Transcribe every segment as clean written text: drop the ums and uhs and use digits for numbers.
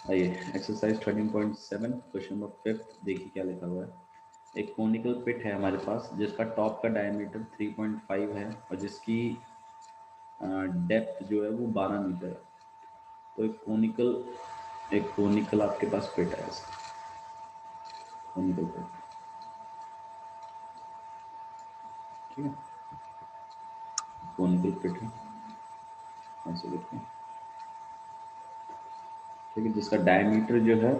आइए exercise 13.7 question number fifth, देखिए क्या लिखा हुआ है। एक कोनिकल पिट है हमारे पास जिसका टॉप का डायमीटर 3.5 है और जिसकी डेप्थ जो है वो 12 मीटर है। तो एक कोनिकल आपके पास पिट है ऐसा, कोनिकल पिट, ठीक है। कोनिकल पिट है ऐसे लिखते हैं, ठीक है, जिसका डायमीटर जो है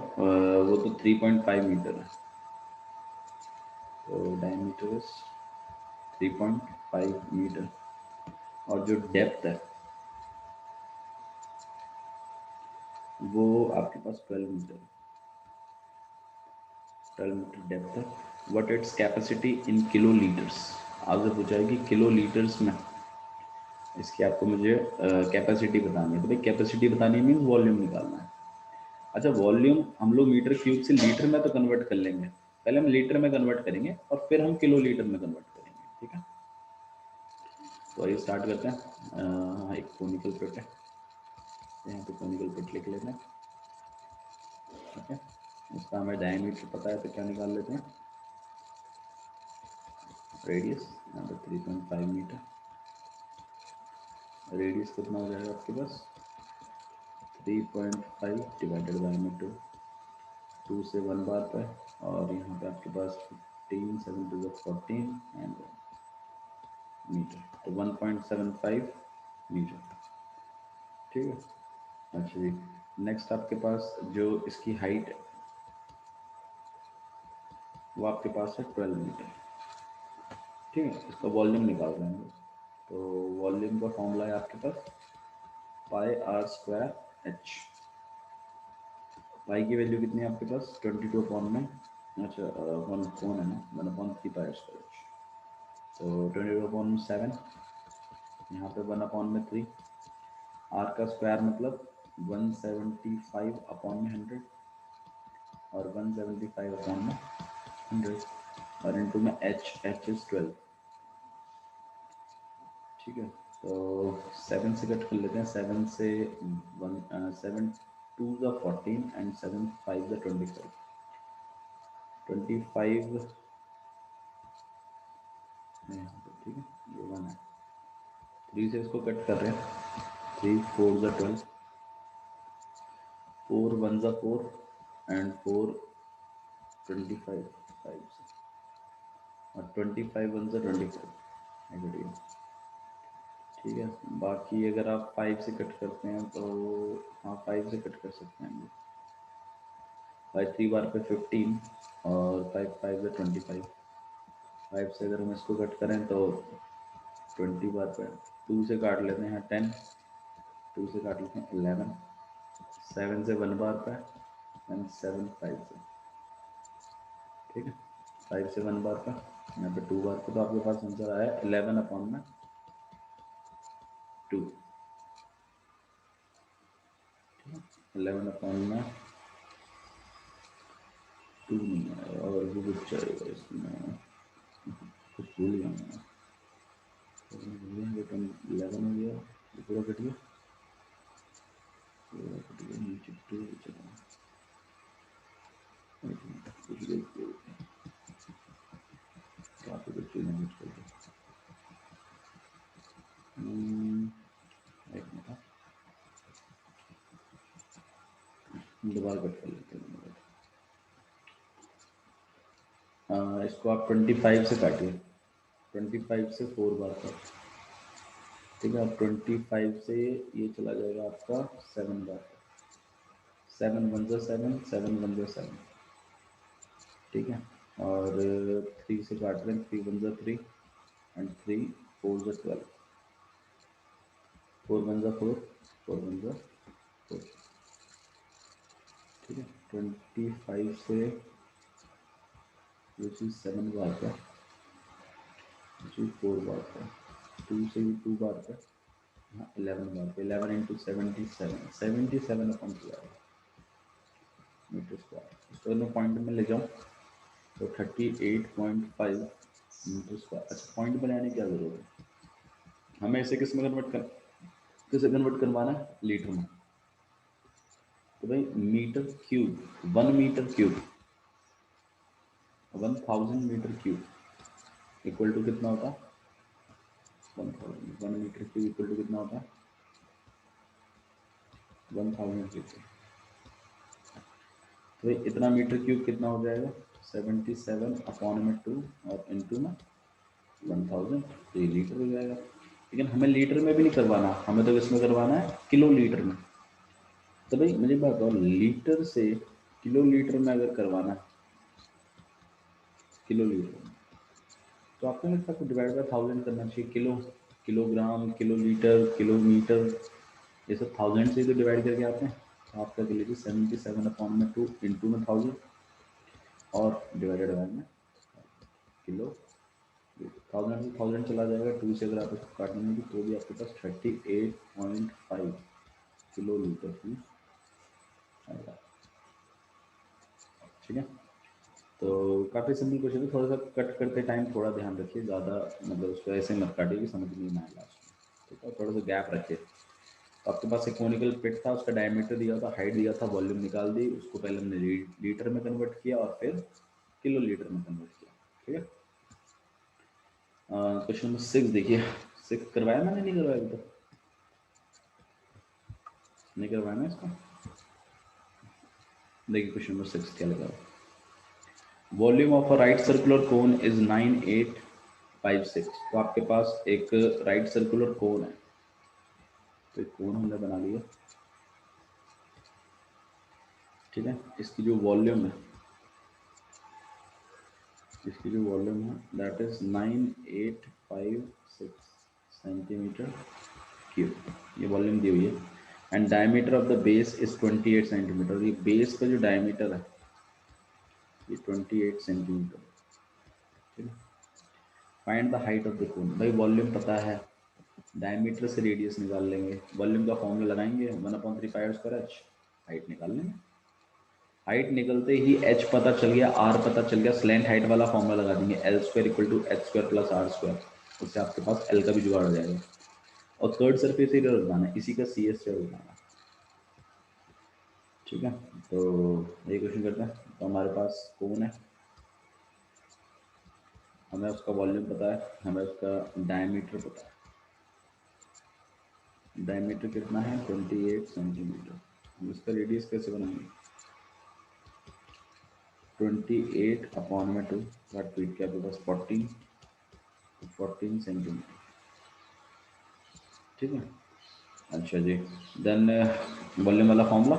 वो तो 3.5 मीटर है। तो डायमीटर इज 3.5 मीटर और जो डेप्थ है वो आपके पास 12 मीटर है। 12 मीटर डेप्थ है। What its capacity in kilo litres. आपसे पूछा है कि किलो लीटर्स में इसकी आपको मुझे कैपेसिटी बतानी है। तो भाई कैपेसिटी बतानी मीन्स वॉल्यूम निकालना है। अच्छा, वॉल्यूम हम लोग मीटर क्यूब से लीटर में तो कन्वर्ट कर लेंगे, पहले हम लीटर में कन्वर्ट करेंगे और फिर हम किलो लीटर में कन्वर्ट करेंगे, ठीक है। तो आइए स्टार्ट करते हैं। एक कोनिकल पिट है, यहाँ पे कोनिकल पिट लिख लेते हैं, ठीक है। इसका हमें डायमीटर पता है तो क्या निकाल लेते हैं, रेडियस, यहाँ पे 3.5 मीटर। रेडियस कितना हो जाएगा आपके पास, 3.5 डिवाइडेड बाई मीटर, 2 से 1 बार पे, और यहाँ पे आपके पास 15, 7 टू 14 एंड मीटर, तो 1.75 मीटर, ठीक है। अच्छा जी, नेक्स्ट आपके पास जो इसकी हाइट है वो आपके पास है 12 मीटर, ठीक है। इसका वॉल्यूम निकाल रहे हैं हम लोग। तो वॉल्यूम का फॉर्मूला है आपके पास पाई आर स्क्वायर एच। पाई की वैल्यू कितनी है आपके पास, 22 अपॉन में, अच्छा वन कौन है ना, 1/3 पाई आर स्क्वायर एच। तो 22 अपॉन 7, यहाँ पे 1/3, आर का स्क्वायर मतलब 175 अपॉन में 100 और 175 अपॉन में 100 और इनटू में एच इज 12, ठीक है। तो 7 से कट कर लेते हैं, 7 से 7 टू ज़ा 14 एंड 7 5 ज़ा 25, 25 यहाँ पे, ठीक है, ये 1 है। 3 से इसको कट कर रहे हैं, 3 4 ज़ा 12, 4 1 ज़ा 4 एंड 4 25 5 से, और 25 1 ज़ा 25 एग्री, ठीक है। बाकी अगर आप 5 से कट करते हैं तो हाँ 5 से कट कर सकते हैं, 5 3 बार पे 15 और 5 5 ज़ा 25, 5 से अगर हम इसको कट करें तो 20 बार पे, 2 से काट लेते हैं 10, 2 से काट लेते हैं 11, 7 से 1 बार पे एंड 7 5 से, ठीक है। 5 से 1 बार पे, यहाँ पे 2 बार पे, तो आपके पास आंसर आया 11 अपॉन में 2, 11 अपॉन में 2 नहीं आया, और भी कुछ चाहिएगा इसमें, कुछ भूल गया मैं, 11 हो गया, ये पूरा कट गया, पूरा कट गया, नीचे 2 चला, कुछ देखते काफ़ी कुछ चीज़ें मुझको, एक मिनट, दोबारा कट कर लेते हैं। इसको आप 25 से काटिए, 25 से 4 बार काट, ठीक है। अब 25 से ये चला जाएगा आपका 7 बार, 7 1 ज़ा 7, 7 1 ज़ा 7, ठीक है। और 3 से काट लें, 3 1 ज़ा 3 एंड 3 4 ज़ा 12, 4 1 ज़ा 4, 4 1 ज़ा 4, ठीक है। 25 से ये चीज़ 7 बार का, ये चीज़ 4 बार का, 2 से भी 2 बार का, हाँ 11 बार का, 11 इंटू 77, 77 अपॉन 12 मीटर स्क्वायर। इसको मैं पॉइंट में ले जाऊँ तो 38.5 मीटर स्क्वायर। अच्छा, पॉइंट में लाने की क्या जरूरत है, हमें इसे किस में कन्वर्ट कर, किसे कन्वर्ट करवाना है, लीटर में। तो भाई metre cube, 1 metre cube, 1000 metre cube equal to कितना होता है? 1000, 1 मीटर क्यूब इक्वल टू कितना होता है? 1000 लीटर। तो भाई इतना मीटर क्यूब कितना हो जाएगा? 77 अपॉन में 2 और इनटू में 1000, तो ये लीटर हो जाएगा। लेकिन हमें लीटर में भी नहीं करवाना, हमें तो इसमें करवाना है किलो लीटर में। तो भाई मुझे बात बताओ, लीटर से किलो लीटर में अगर करवाना है, किलो लीटर में, तो आपको नहीं लगता डिवाइड बाय 1000 करना चाहिए? Kilo, kilogram, kilo litre, kilometre, ये सब 1000 से ही तो डिवाइड करके आते हैं। तो आप क्या कर लीजिए 77 अपॉन में 2 इंटू में 1000 और डिवाइडेड बाय में किलो। 1000 से 1000 चला जाएगा, 2 से अगर आप इसको काटेंगे तो भी आपके पास 38.5 किलो लीटर ही आएगा। ठीक है, तो काफ़ी सिंपल क्वेश्चन है। थोड़ा सा कट करते टाइम थोड़ा ध्यान रखिए, ज़्यादा मतलब उसको ऐसे मत काटिए कि समझ नहीं आए लास्ट में। ठीक है, थोड़ा सा गैप रखिए। तो आपके पास एक कोनिकल पिट था, उसका डायमीटर दिया था, हाइट दिया था, वॉल्यूम निकाल दी, उसको पहले हमने लीटर में कन्वर्ट किया और फिर किलो लीटर में कन्वर्ट किया। ठीक है, क्वेश्चन नंबर 6 देखिए। 6 करवाया मैंने, नहीं करवाया अभी तक? नहीं करवाया ना इसको? देखिए क्वेश्चन नंबर 6 क्या लगा। Volume of a right circular cone is 9856। तो आपके पास एक राइट सर्कुलर कोन है, तो एक कोन हमने बना लिया। ठीक है, इसकी जो वॉल्यूम है, इसकी जो वॉल्यूम है दैट इज 9856 सेंटीमीटर क्यूब, ये वॉल्यूम दी हुई है। And diameter of the base is 28 centimetre. ये बेस का जो डायमीटर है ये 28 सेंटीमीटर। ठीक है, find the height of the cone. भाई वॉल्यूम पता है, डायमीटर से रेडियस निकाल लेंगे, वॉल्यूम का फॉर्मूला लगाएंगे 1/3πr²h, हाइट निकाल लेंगे। हाइट निकलते ही h पता चल गया, r पता चल गया, स्लैंट हाइट वाला फॉर्मूला लगा देंगे L² = h² + r²। उससे आपके पास L का भी जुगाड़ हो जाएगा। और थर्ड सरफेस एरिया लगाना है, इसी का CS से लगाना है। ठीक है, तो ये क्वेश्चन करते हैं। तो हमारे पास कोन है, हमें उसका वॉल्यूम पता है, हमें उसका डायमीटर पता है। डायमीटर कितना है? 28 सेंटीमीटर। हम इसका रेडियस कैसे बनाएंगे? 28 अपॉन में 2, वाट फीट के आपके पास 14 सेंटीमीटर। ठीक है, अच्छा जी। देन वॉल्यूम वाला फॉर्मूला,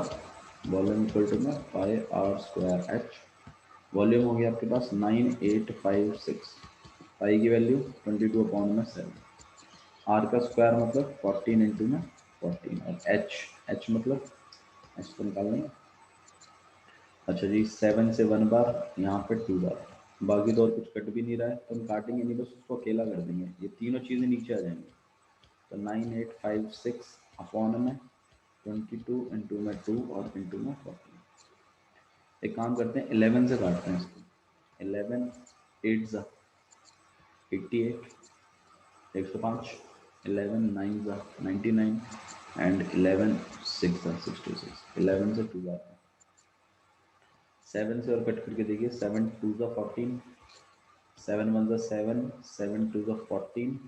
वॉल्यूम इक्वल टू में πr²h। वॉल्यूम हो गया आपके पास 9856, पाई की वैल्यू 22/7, आर का स्क्वायर मतलब 14 इंटू में 14, और एच मतलब एच तो निकाल लेंगे। अच्छा जी, 7 से 1 बार, यहाँ पे 2 बार, बाकी तो और कुछ कट भी नहीं रहा है, तो हम काटेंगे नहीं, बस उसको अकेला कर देंगे। ये तीनों चीज़ें नीचे आ जाएंगी। तो 9856 अपॉन में 22 इंटू में 2 और इंटू में 14। एक काम करते हैं 11 से काटते हैं इसको। 11 8 ज़ा 88, 105, 11 9 ज़ा 99 एंड 11 6 ज़ा 66। 11 से 2 जाता है, 7 से और कट करके देखिए, 7 2 ज़ा 14, 7 1 ज़ा 7, 7 2 ज़ा 14।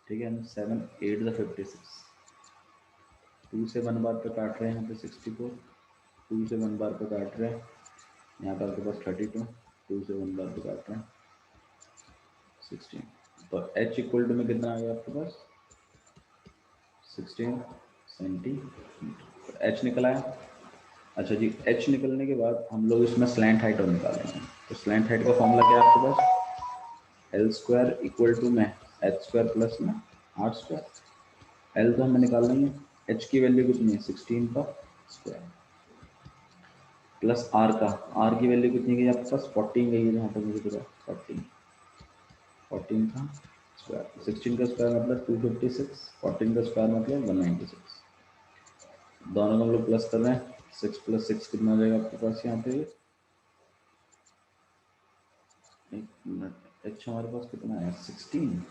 ठीक है, 7 8 ज़ा 56। 2 से 1 बार पे काट रहे हैं यहाँ पे 64, 2 से 1 बार पे काट रहे हैं यहाँ पर आपके पास 32, 2 से 1 बार पे काट रहे हैं 16। तो h इक्वल टू में कितना आ गया आपके पास? 16 सेंटीमीटर। तो h निकल आया। अच्छा जी, h निकलने के बाद हम लोग इसमें स्लैंट हाइट और निकालेंगे। तो स्लैंट हाइट का फॉर्मूला क्या है आपके पास? L² इक्वल टू में h² प्लस में r²। L तो हमें निकाल लेंगे, h की वैल्यू कितनी है? 16 का स्क्वायर प्लस r का, r की वैल्यू कितनी गई आपके पास? 14 गई है, जहाँ तक मुझे पता, 14 का स्क्वायर। 16 का स्क्वायर मतलब 256, 14 का स्क्वायर मतलब 196। दोनों को हम लोग प्लस कर रहे हैं, 6 + 6 कितना हो जाएगा आपके पास यहाँ पे? एक मिनट, एच हमारे पास कितना है? 16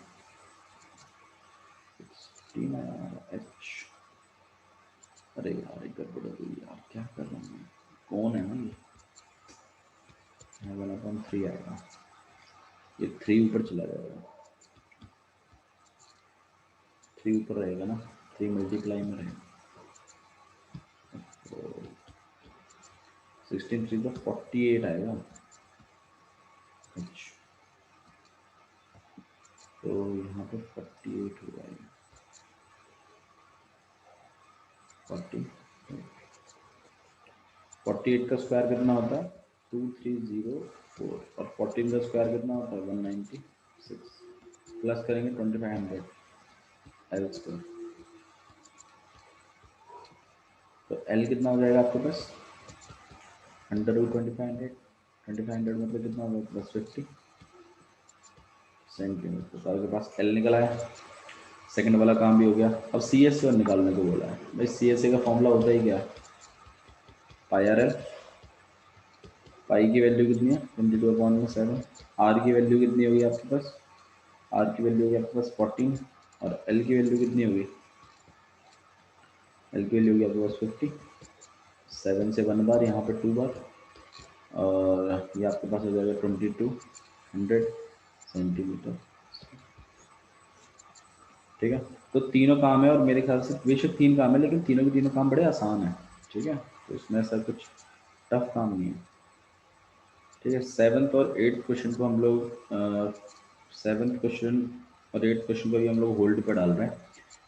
आया हमारा एच। अरे यार एक गड़बड़ हो गई यार, क्या ऑन है ना, ये 1/3 आएगा, ये 3 ऊपर चला जाएगा, 3 ऊपर रहेगा ना, 3 मल्टीप्लाई में रहेगा, तो 16 3 तो 48 आएगा। अच्छा, तो यहाँ पे 48 हो जाएगा, 48 का स्क्वायर कितना होता है 2304, और 14 का स्क्वायर कितना होता है 196, प्लस करेंगे 2500 एल स्क्वायर, तो एल कितना हो जाएगा आपके पास अंडर रूट 2500, 2500 मतलब कितना होगा प्लस 50 सेंटीमीटर, तो आपके पास एल निकल आया, सेकंड वाला काम भी हो गया। अब सी एस सी निकालने को बोला है भाई, सी एस सी का फॉर्मूला होता ही क्या, पाई आर एल, पाई की वैल्यू कितनी है 22/7, आर की वैल्यू कितनी होगी आपके पास, आर की वैल्यू होगी आपके पास 14, और एल की वैल्यू कितनी होगी, एल की वैल्यू होगी आपके पास 50, 7 से 1 बार, यहाँ पे 2 बार, और ये आपके पास हो जाएगा 2200 सेंटीमीटर। ठीक है, तो तीनों काम है, और मेरे ख्याल से बेशक 3 काम है, लेकिन तीनों के तीनों काम बड़े आसान है। ठीक है, तो इसमें ऐसा कुछ टफ काम नहीं है। ठीक है, 7th और 8th क्वेश्चन को हम लोग 7th क्वेश्चन और 8th क्वेश्चन को भी हम लोग होल्ड पर डाल रहे हैं।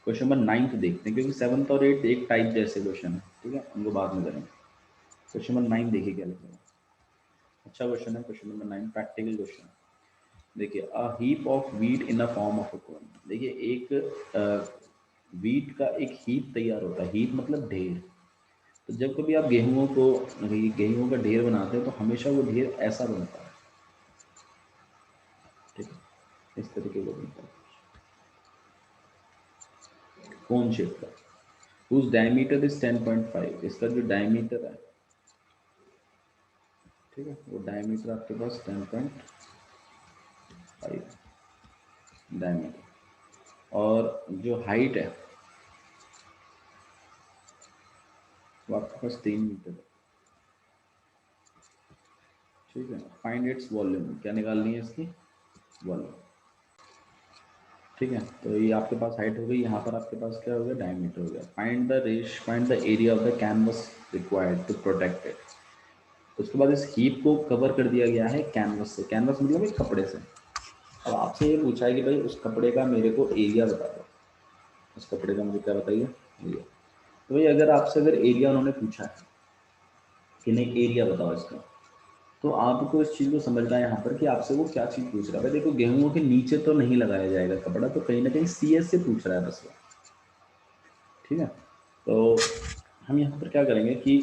क्वेश्चन नंबर 9th देखते हैं, क्योंकि 7th और 8th एक टाइप जैसे क्वेश्चन है। ठीक है, उनको बाद में करेंगे। क्वेश्चन नंबर 9 देखिए क्या लिखा है, अच्छा क्वेश्चन है। Question number 9 practical question. देखिए, a heap of wheat in the form of a cone. देखिए, एक वीट का एक हीप तैयार होता है, हीप मतलब ढेर। तो जब कभी आप गेहूं का ढेर बनाते हैं, तो हमेशा वो ढेर ऐसा बनता है। ठीक है, इस तरीके का बनता है, कोन शेप का, whose diameter is 10.5। इसका जो डायमीटर है, ठीक है, वो डायमीटर आपके पास 10.5 डायमीटर, और जो हाइट है वो आपके पास 3 मीटर है। ठीक है, फाइंड इट्स वॉल्यूम, क्या निकालनी है इसकी वॉल्यूम। ठीक है, तो ये आपके पास हाइट हो गई, यहाँ पर आपके पास क्या हो गया डायमीटर हो गया। Find the area of the canvas required to protect it. उसके बाद इस हीप को कवर कर दिया गया है कैनवस से, कैनवस मतलब एक कपड़े से। अब आपसे ये पूछा है कि भाई उस कपड़े का मेरे को एरिया बता दो, उस कपड़े का मुझे क्या बताइए एरिया। तो भाई अगर एरिया उन्होंने पूछा है कि नहीं एरिया बताओ इसका, तो आपको इस चीज़ को समझना है यहाँ पर कि आपसे वो क्या चीज़ पूछ रहा है। देखो, गेहूं के नीचे तो नहीं लगाया जाएगा कपड़ा, तो कहीं ना कहीं सीएस से पूछ रहा है बस वो। ठीक है, तो हम यहाँ पर क्या करेंगे कि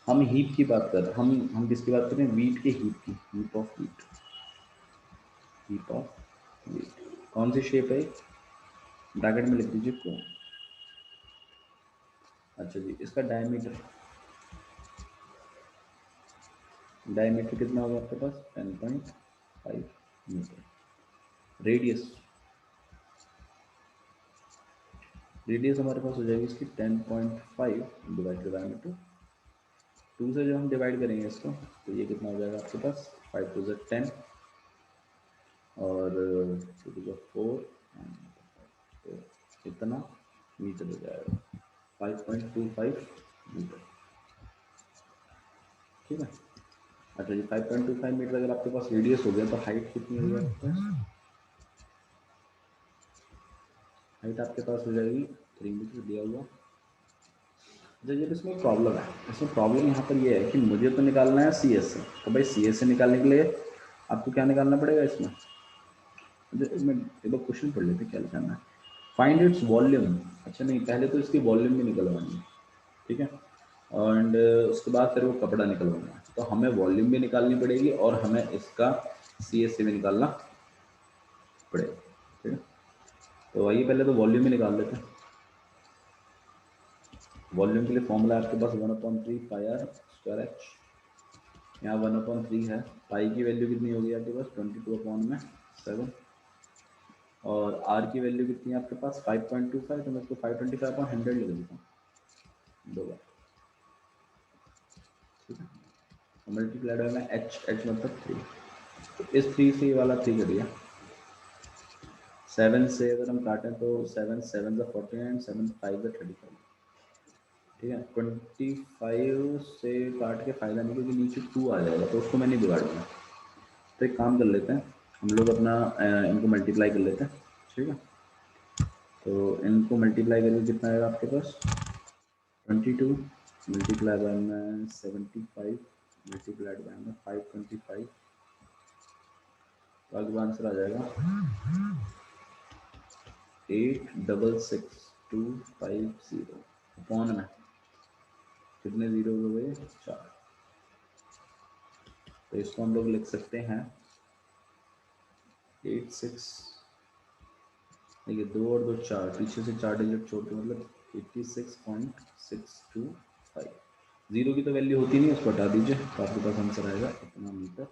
हम हीप की बात कर रहे हैं, हम किसकी बात कर रहे हैं, वीट के हीप की, heap of wheat, heap of wheat. कौन सी शेप है, ब्रैकेट में लिख दीजिए को। अच्छा जी, इसका डायमीटर, डायमीटर कितना होगा आपके पास 10.5 मीटर। रेडियस, रेडियस हमारे पास हो जाएगी इसकी 10.5 डिवाइडेड बाय मीटर। 2 से जब हम डिवाइड करेंगे इसको, तो ये कितना हो जाएगा आपके पास 5 टू 10, और 2 टू 4, तो इतना मीटर हो जाएगा 5.25 मीटर। ठीक है, अच्छा जी, 5.25 मीटर अगर आपके पास रेडियस हो गया, तो हाइट कितनी होगी आपके पास, हाइट आपके पास हो जाएगी 3 मीटर दिया हुआ। जब इसमें प्रॉब्लम है, इसमें प्रॉब्लम यहाँ पर ये है कि मुझे तो निकालना है सी एस से, तो भाई सी एस से निकालने के लिए आपको क्या निकालना पड़ेगा इसमें, इसमें एक बार क्वेश्चन पढ़ लेते क्या लिखाना है। Find its volume. अच्छा नहीं, पहले तो इसकी वॉल्यूम भी निकलवानी है। ठीक है, एंड उसके बाद फिर वो कपड़ा निकलवाना है, तो हमें वॉल्यूम भी निकालनी पड़ेगी और हमें इसका सी एस से भी निकालना पड़ेगा। ठीक है, तो आइए पहले तो वॉल्यूम ही निकाल लेते हैं। वॉल्यूम के लिए फॉर्मूला आपके पास 1/3 पाई आर स्क्वायर एच, यहाँ 1/3 है। पाई की वैल्यू कितनी होगी आपके पास 22/7, और आर की वैल्यू कितनी है आपके पास 5.25, तो मैं इसको 525/100 लिख देता हूँ 2 बार। मल्टीप्लाइड बाय में एच, एच मतलब 3, तो इस 3 से ये वाला 3 करिए। 7 से अगर हम काटें तो 7 7 ज़ा 49, 7 5 ज़ा 35, ठीक है। 25 से काट के फ़ायदा नहीं, क्योंकि नीचे 2 आ जाएगा, तो उसको मैं नहीं बिगाड़ूंगा। तो एक काम कर लेते हैं हम लोग, अपना इनको मल्टीप्लाई कर लेते हैं, ठीक है। तो इनको मल्टीप्लाई करके कितना आएगा आपके पास, 22 मल्टीप्लाई बाय में 75 मल्टीप्लाइड बाय में 525, तो आगे आंसर आ जाएगा 866250 अपॉन में कितने जीरो हो गए, 4। तो इसको हम लोग लिख सकते हैं 86, देखिए 2 और 2 4, पीछे से 4 डिजिट छोड़ के, मतलब 86.625। जीरो की तो वैल्यू होती नहीं, उसको हटा दीजिए, तो आपके पास आंसर आएगा इतना मीटर,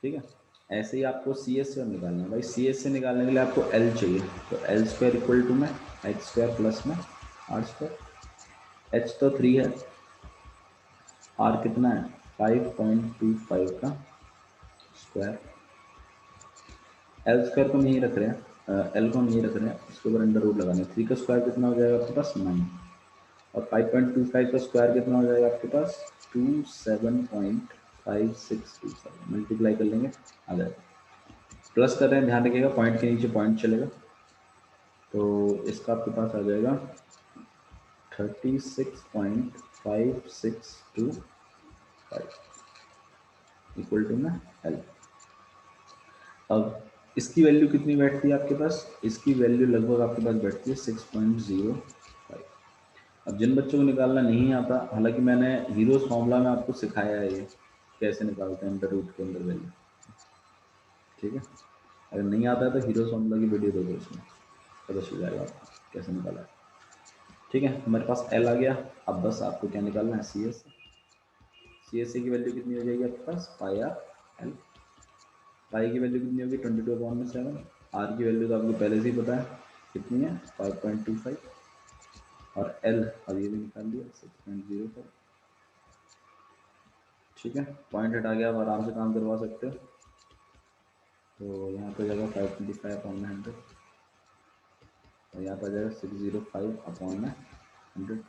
ठीक है। ऐसे ही आपको सी एस से निकालना है भाई। सी एस से निकालने के लिए आपको एल चाहिए, तो एल स्क्वायर इक्वल टू में एच स्क्वायर प्लस में आर स्क्वायर। एच तो 3 है, आर कितना है 5.25 का स्क्वायर। एल स्क्वायर को नहीं रख रहे हैं, एल को नहीं रख रहे हैं, इसके ऊपर अंडर रूट लगाने। 3 का स्क्वायर कितना हो जाएगा आपके पास 9, और 5.25 का स्क्वायर कितना हो जाएगा आपके पास 27.5627। मल्टीप्लाई कर लेंगे आ जाएगा। प्लस कर रहे हैं, ध्यान रखिएगा पॉइंट के नीचे पॉइंट चलेगा, तो इसका आपके पास आ जाएगा 36.5625 इक्वल टू में एल। अब इसकी वैल्यू कितनी बैठती है आपके पास, इसकी वैल्यू लगभग आपके पास बैठती है 6.05। अब जिन बच्चों को निकालना नहीं आता, हालांकि मैंने हीरोज फॉर्मूला में आपको सिखाया है ये कैसे निकालते हैं अंडर रूट के अंदर वैल्यू, ठीक है। अगर नहीं आता है तो हीरोज फॉर्मूला की वीडियो देखो, उसमें पता चल जाएगा आपको कैसे निकाला है, ठीक है। हमारे पास एल आ गया। अब बस आपको क्या निकालना है, सी एस। सी एस की वैल्यू कितनी हो जाएगी आपके पास, पाई आर एल। पाई की वैल्यू कितनी होगी 22/7। आर की वैल्यू तो आपको पहले से ही पता है कितनी है 5.25, और एल अब ये भी निकाल दिया 6.05, ठीक है। पॉइंट हटा गया, अब आराम से काम करवा सकते हो। तो यहाँ पे जाएगा 525/100, और यहाँ पर जाएगा 605/100।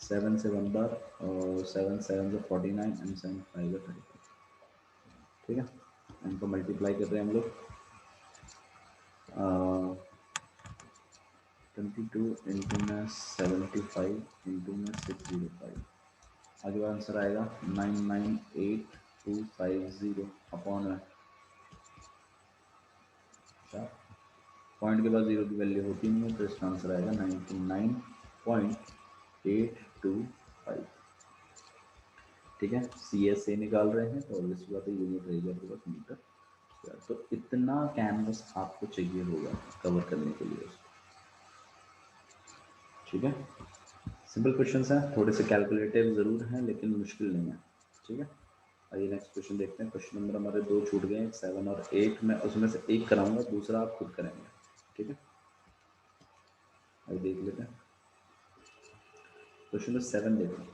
7 से 1 बार, और 7 7 से 49 एंड 7 5 से 35, ठीक है। इनको मल्टीप्लाई कर रहे हैं हम लोग। 22 इंटू में 75 इंटू में 605, आगे का आंसर आएगा 998250 अपॉन में 4। पॉइंट के बाद जीरो की वैल्यू होती नहीं है, तो इसका आंसर आएगा 99.825, ठीक है। सी एस से निकाल रहे हैं, तो ऑब्वियसली बात है यूनिट रहेगी आपके पास मीटर स्क्वायर। तो इतना कैनवस आपको चाहिए होगा कवर करने के लिए उसको, ठीक है। सिंपल क्वेश्चन है, थोड़े से कैलकुलेटिव ज़रूर हैं लेकिन मुश्किल नहीं है, ठीक है। आइए नेक्स्ट क्वेश्चन देखते हैं। क्वेश्चन नंबर हमारे 2 छूट गए, 7 और 8। मैं उसमें से एक कराऊंगा, दूसरा आप खुद करेंगे, ठीक है। आइए देख लेते हैं। क्वेश्चन नंबर 7 देखते हैं।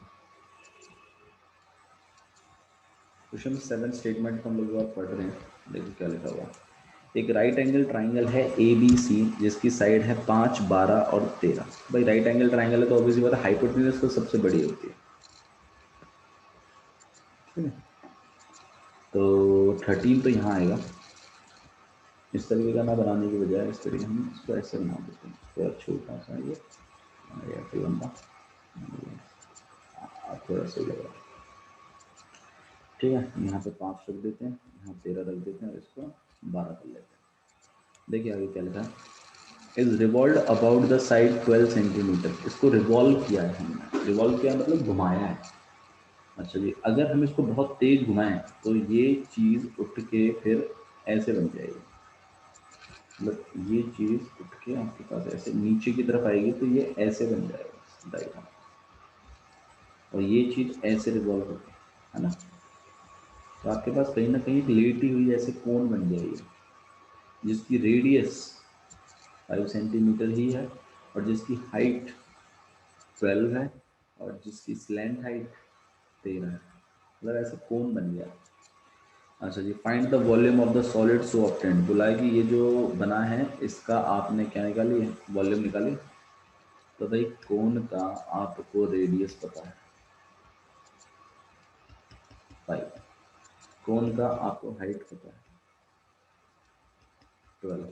क्वेश्चन नंबर 7 स्टेटमेंट हम लोग पढ़ रहे हैं, देखिए क्या लिखा हुआ। एक राइट एंगल ट्राइंगल है ए बी सी, जिसकी साइड है 5, 12 और 13। भाई राइट एंगल ट्राइंगल है तो ऑब्वियसली बात है हाइपोटेन्यूज तो सबसे बड़ी होती है, ठीक है। तो 13 तो यहाँ आएगा। इस तरीके का ना बनाने की बजाय इस तरीके हम इसको ऐसे बना देते हैं, थोड़ा छोटा सा ये ऐसे लंबा, थोड़ा सही लग रहा है, ठीक है। यहाँ पे 5 रख देते हैं, यहाँ 13 रख देते हैं, और इसको 12 कर लेते हैं। देखिए आगे क्या लिखा है, is revolve about the side 12 centimetre. इसको रिवॉल्व किया है हमने, रिवॉल्व किया मतलब घुमाया है। अच्छा जी, अगर हम इसको बहुत तेज घुमाएं तो ये चीज़ उठ के फिर ऐसे बन जाएगी, मतलब ये चीज़ उठ के आपके पास ऐसे नीचे की तरफ आएगी, तो ये ऐसे बन जाएगा डायग्राम, और ये चीज़ ऐसे रिवॉल्व होगी, है ना। तो आपके पास कहीं ना कहीं एक लेटी हुई ऐसे कोन बन जाएगी, जिसकी रेडियस 5 सेंटीमीटर ही है, और जिसकी हाइट 12 है, और जिसकी स्लैंट हाइट 13 है, मतलब ऐसे कोन बन गया। अच्छा जी, find the volume of the solid so obtained, बोला है कि ये जो बना है इसका आपने क्या निकाली है, वॉल्यूम निकाली। तो भाई कोन का आपको रेडियस पता है 5, कोन का आपको हाइट पता है 12,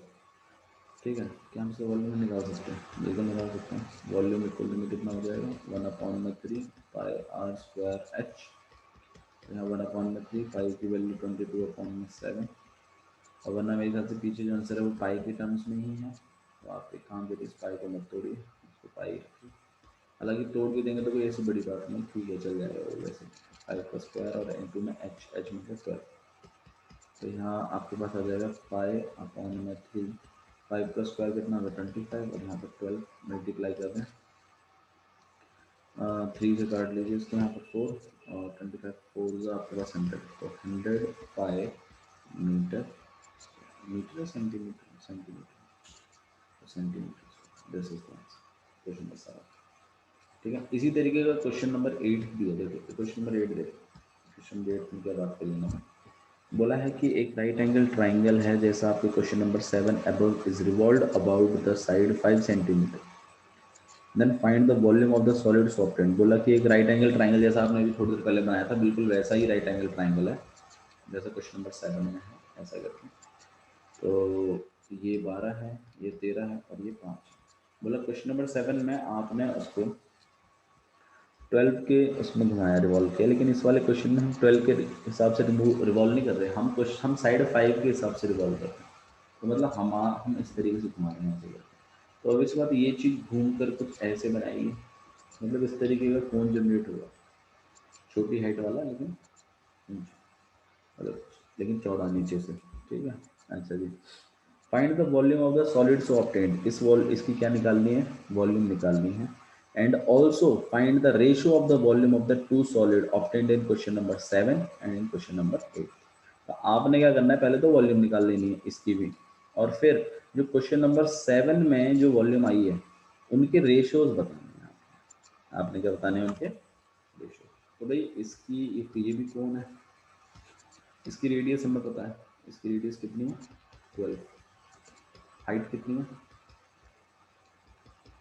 ठीक है। क्या हम इसका वॉल्यूम निकाल सकते हैं, बिल्कुल निकाल सकते हैं। वॉल्यूम इक्वल में कितना हो जाएगा 1/3 पाई आर स्क्वायर एच, यहाँ 1/3, पाई की वैल्यू 22/7। और वरना मेरे ख्याल से पीछे जो आंसर है वो पाई के टर्म्स में ही है, तो आप एक काम करिए, इस पाई को मत तोड़िए, इसको पाई रखिए। हालांकि तोड़ के देंगे तो कोई ऐसी बड़ी बात नहीं, ठीक है चल जाएगा वो वैसे। 5 का स्क्वायर और इंटू में एच, एच मतलब 12, तो यहाँ आपके पास आ जाएगा पाई/3। 5 का स्क्वायर कितना होगा 25, और यहाँ पर 12 मल्टीप्लाई कर दें, 3 से काट लीजिए इसको, यहाँ पर 4 और 25 4 जो आपके पास 100, तो 100 pi metre, metre centimetre, centimetre centimetre, this is question number 7। ठीक है, इसी तरीके का क्वेश्चन नंबर 8 भी है, देखो क्वेश्चन नंबर 8 देखो, क्वेश्चन नंबर 8 में क्या बात करेंगे ना, बोला है कि एक राइट एंगल ट्राइंगल है, जैसा आपके question number 7 above is revolved about the side 5 centimetre, then find the volume of the solid obtained. बोला कि एक राइट एंगल ट्राइंगल जैसा आपने अभी थोड़ी देर पहले बनाया था, बिल्कुल वैसा ही राइट एंगल ट्राइंगल है जैसा क्वेश्चन नंबर 7 में है, ऐसा करके। तो ये 12 है, ये 13 है और ये 5। बोला क्वेश्चन नंबर 7 में आपने उसको 12 के उसमें घुमाया, रिवॉल्व किया, लेकिन इस वाले क्वेश्चन में हम 12 के हिसाब से रिवॉल्व नहीं कर रहे, हम साइड 5 के हिसाब से रिवॉल्व कर रहे हैं। तो मतलब हम इस तरीके से घुमा रहे हैं ऐसे करके। तो अब इस बात ये चीज़ घूम कर कुछ ऐसे बनाएगी, मतलब इस तरीके का कौन जनरेट होगा, छोटी हाइट वाला लेकिन मतलब लेकिन चौड़ा नीचे से, ठीक है। अच्छा जी, find the volume of the solid so obtained, इसकी क्या निकालनी है, वॉल्यूम निकालनी है। And also find the ratio of the volume of the two solid obtained in question number 7 and in question number 8। तो आपने क्या करना है, पहले तो वॉल्यूम निकाल लेनी है इसकी भी, और फिर जो क्वेश्चन नंबर 7 में जो वॉल्यूम आई है उनके रेशियोज बताने हैं आपने क्या बताने हैं, उनके रेशियो। तो भाई इसकी ये भी कौन है, इसकी रेडियस हमें पता है, इसकी रेडियस कितनी है 12, हाइट कितनी है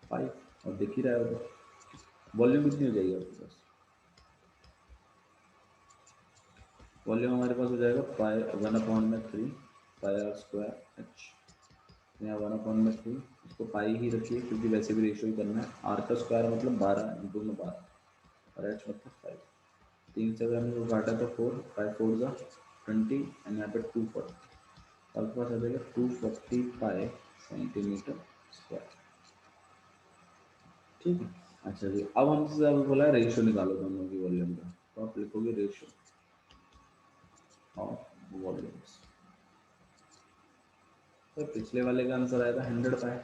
5, और दिख ही रहा है उधर, वॉल्यूम कितनी हो जाएगी आपके पास, वॉल्यूम हमारे पास हो जाएगा पाई 1/3 पाई आर स्क्वायर एच, यहाँ 1/3, इसको पाई ही रखिए क्योंकि वैसे भी रेशियो ही करना है। आर का स्क्वायर मतलब 12 इंटू में 12 और एच मतलब 5, 3 से अगर हमने काटा तो 4, 5 4 जा 20 एंड यहाँ पे 240, आपके पास आ जाएगा 240 पाई सेंटीमीटर स्क्वायर, ठीक है। अच्छा जी, अब हमसे अब बोला है रेशियो निकालो दोनों की वॉल्यूम का, तो आप लिखोगे रेशियो ऑफ वॉल्यूम्स। तो पिछले वाले का आंसर आया था 100 पाई,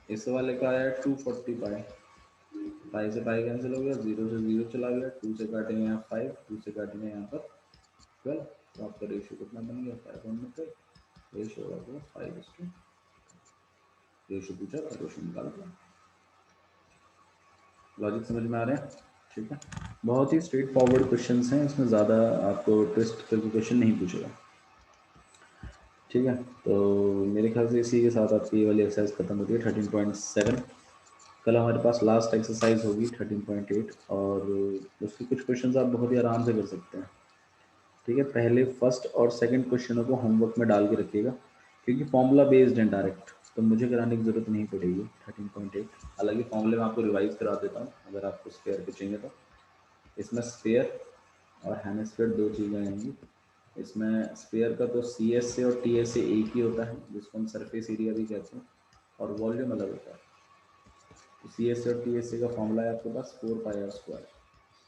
इस वाले का आया 240 पाई, पाई से पाई कैंसिल हो गया, 0 से 0 चला गया, 2 से काटेंगे यहाँ 5, 2 से काटेंगे यहाँ पर 12, तो आपका रेशियो कितना बन गया 5/12, रेशियो होगा 5:, रेशियो पूछा था, रेशियो निकाल दिया। लॉजिक समझ में आ रहे हैं, ठीक है। बहुत ही स्ट्रेट फॉरवर्ड क्वेश्चन हैं, इसमें ज़्यादा आपको ट्विस्ट करके क्वेश्चन नहीं पूछेगा, ठीक है। तो मेरे ख्याल से इसी के साथ आपकी ये वाली एक्सरसाइज खत्म होती है 13.7। कल हमारे पास लास्ट एक्सरसाइज होगी 13.8, और उसके कुछ क्वेश्चन आप बहुत ही आराम से कर सकते हैं, ठीक है। पहले फर्स्ट और सेकंड क्वेश्चनों को होमवर्क में डाल के रखिएगा, क्योंकि फॉर्मूला बेस्ड है डायरेक्ट, तो मुझे कराने की ज़रूरत नहीं पड़ेगी 13.8। हालांकि फॉर्मूले में आपको रिवाइज करा देता हूँ अगर आपको स्पेयर के चाहिए तो। इसमें स्पेयर और हेमिस्फीयर दो चीज़ें आएंगी। इसमें स्पेयर का तो सी एस से और टी एस से एक ही होता है, जिसको हम सरफेस एरिया भी कहते हैं, और वॉल्यूम अलग होता है। तो सी एस और टी एस का फॉर्मूला है आपके पास 4 pi r square,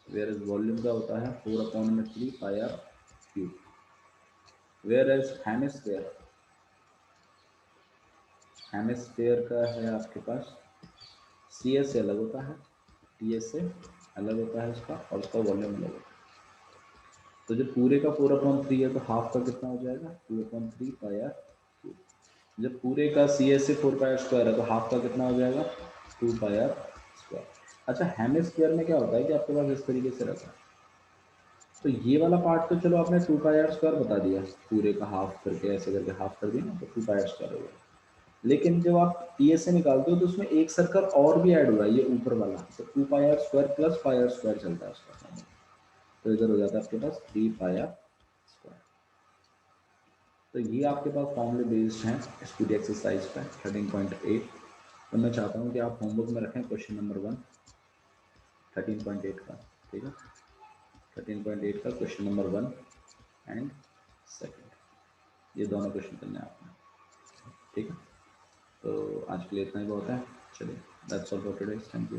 whereas volume का होता है 4/3 pi r cube, whereas hemisphere का है आपके पास सी एस से अलग होता है, टी एस से अलग होता है उसका, और उसका वॉल्यूम अलग होता है। तो जब पूरे का 4/3 है तो हाफ का कितना हो जाएगा 2/3 पाई आर क्यूब। जब पूरे का सी एस से 4 पाई आर स्क्वायर है तो हाफ का कितना हो जाएगा 2 पाई आर स्क्वायर। अच्छा, हेमिस्फीयर में क्या होता है कि आपके पास इस तरीके से रहता है, तो ये वाला पार्ट तो चलो आपने 2 पाई r² बता दिया, पूरे का हाफ करके ऐसे करके हाफ कर दिया ना, तो 2 पाई r² हो गया। लेकिन जब आप टी से निकालते हो तो उसमें एक सर्कल और भी ऐड हुआ है, ये ऊपर वाला, तो 2 पाई r² प्लस पाई r² चलता है उसका, तो इधर हो जाता है आपके पास 3 पाई r²। तो ये आपके पास फॉर्मूले बेस्ड हैं इस पूरी एक्सरसाइज पे 13.8। तो मैं चाहता हूँ कि आप होमवर्क में रखें क्वेश्चन नंबर 1 13.8 का, ठीक है, 13.8 का क्वेश्चन नंबर 1 एंड सेकंड, ये दोनों क्वेश्चन करने हैं आपने, ठीक है। तो आज के लिए इतना ही बहुत है, चलिए that's all for today, thank you.